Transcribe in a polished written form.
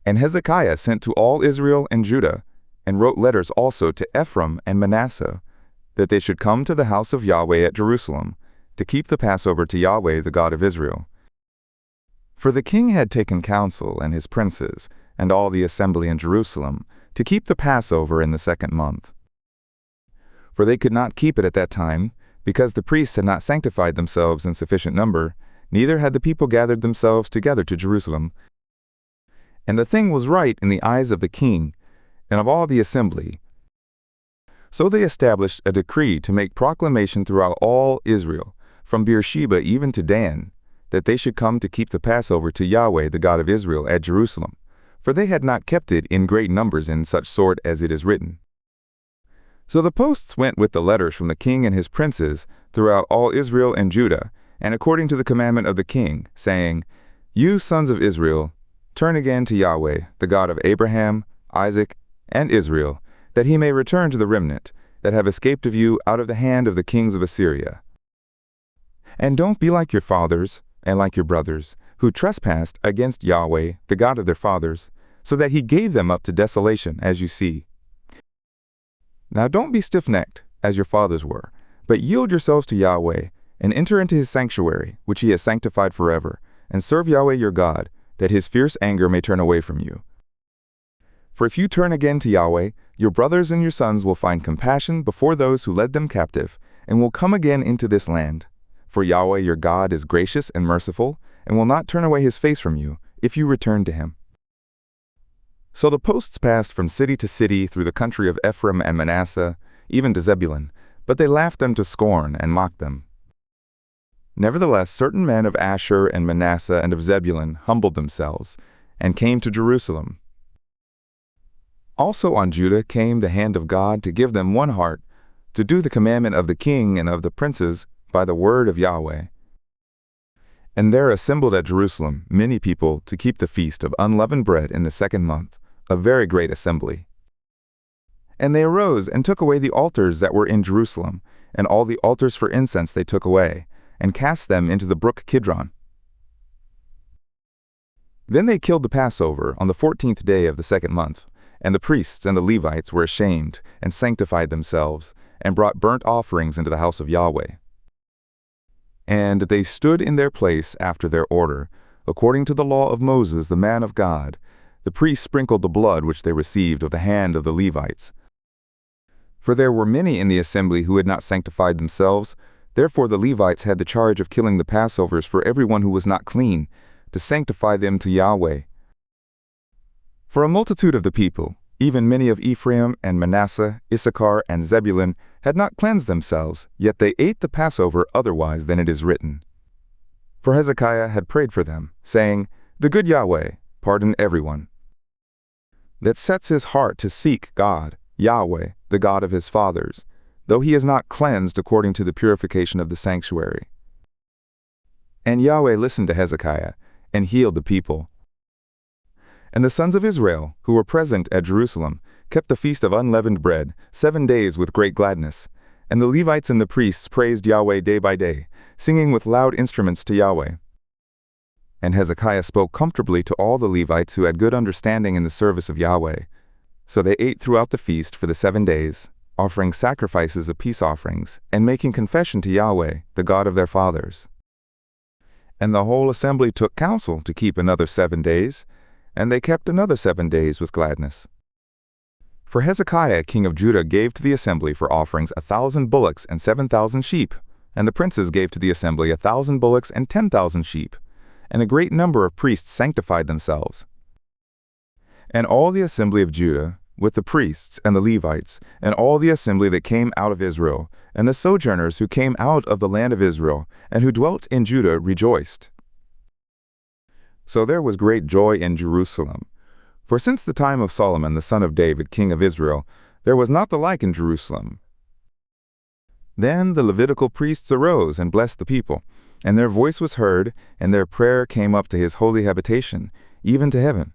And Hezekiah sent to all Israel and Judah, and wrote letters also to Ephraim and Manasseh, that they should come to the house of Yahweh at Jerusalem, to keep the Passover to Yahweh the God of Israel. For the king had taken counsel, and his princes, and all the assembly in Jerusalem, to keep the Passover in the 2nd month. For they could not keep it at that time, because the priests had not sanctified themselves in sufficient number, neither had the people gathered themselves together to Jerusalem. And the thing was right in the eyes of the king, and of all the assembly. So they established a decree to make proclamation throughout all Israel, from Beersheba even to Dan, that they should come to keep the Passover to Yahweh the God of Israel at Jerusalem, for they had not kept it in great numbers in such sort as it is written. So the posts went with the letters from the king and his princes throughout all Israel and Judah, and according to the commandment of the king, saying, You sons of Israel, turn again to Yahweh, the God of Abraham, Isaac, and Israel, that he may return to the remnant that have escaped of you out of the hand of the kings of Assyria. And don't be like your fathers and like your brothers, who trespassed against Yahweh, the God of their fathers, so that he gave them up to desolation, as you see. Now don't be stiff-necked, as your fathers were, but yield yourselves to Yahweh, and enter into his sanctuary, which he has sanctified forever, and serve Yahweh your God, that his fierce anger may turn away from you. For if you turn again to Yahweh, your brothers and your sons will find compassion before those who led them captive, and will come again into this land. For Yahweh your God is gracious and merciful, and will not turn away his face from you, if you return to him. So the posts passed from city to city through the country of Ephraim and Manasseh, even to Zebulun, but they laughed them to scorn and mocked them. Nevertheless, certain men of Asher and Manasseh and of Zebulun humbled themselves, and came to Jerusalem. Also on Judah came the hand of God to give them one heart, to do the commandment of the king and of the princes by the word of Yahweh. And there assembled at Jerusalem many people to keep the feast of unleavened bread in the 2nd month, a very great assembly. And they arose and took away the altars that were in Jerusalem, and all the altars for incense they took away, and cast them into the brook Kidron. Then they killed the Passover on the 14th day of the 2nd month, and the priests and the Levites were ashamed, and sanctified themselves, and brought burnt offerings into the house of Yahweh. And they stood in their place after their order, according to the law of Moses the man of God. The priests sprinkled the blood which they received of the hand of the Levites. For there were many in the assembly who had not sanctified themselves, therefore the Levites had the charge of killing the Passovers for everyone who was not clean, to sanctify them to Yahweh. For a multitude of the people, even many of Ephraim and Manasseh, Issachar and Zebulun, had not cleansed themselves, yet they ate the Passover otherwise than it is written. For Hezekiah had prayed for them, saying, The good Yahweh, pardon everyone that sets his heart to seek God, Yahweh, the God of his fathers, though he is not cleansed according to the purification of the sanctuary. And Yahweh listened to Hezekiah, and healed the people. And the sons of Israel, who were present at Jerusalem, kept the feast of unleavened bread 7 days with great gladness. And the Levites and the priests praised Yahweh day by day, singing with loud instruments to Yahweh. And Hezekiah spoke comfortably to all the Levites who had good understanding in the service of Yahweh. So they ate throughout the feast for the 7 days, offering sacrifices of peace offerings, and making confession to Yahweh, the God of their fathers. And the whole assembly took counsel to keep another 7 days, and they kept another 7 days with gladness. For Hezekiah king of Judah gave to the assembly for offerings 1,000 bullocks and 7,000 sheep, and the princes gave to the assembly 1,000 bullocks and 10,000 sheep, and a great number of priests sanctified themselves. And all the assembly of Judah, with the priests and the Levites, and all the assembly that came out of Israel, and the sojourners who came out of the land of Israel, and who dwelt in Judah, rejoiced. So there was great joy in Jerusalem. For since the time of Solomon the son of David, king of Israel, there was not the like in Jerusalem. Then the Levitical priests arose and blessed the people, and their voice was heard, and their prayer came up to his holy habitation, even to heaven.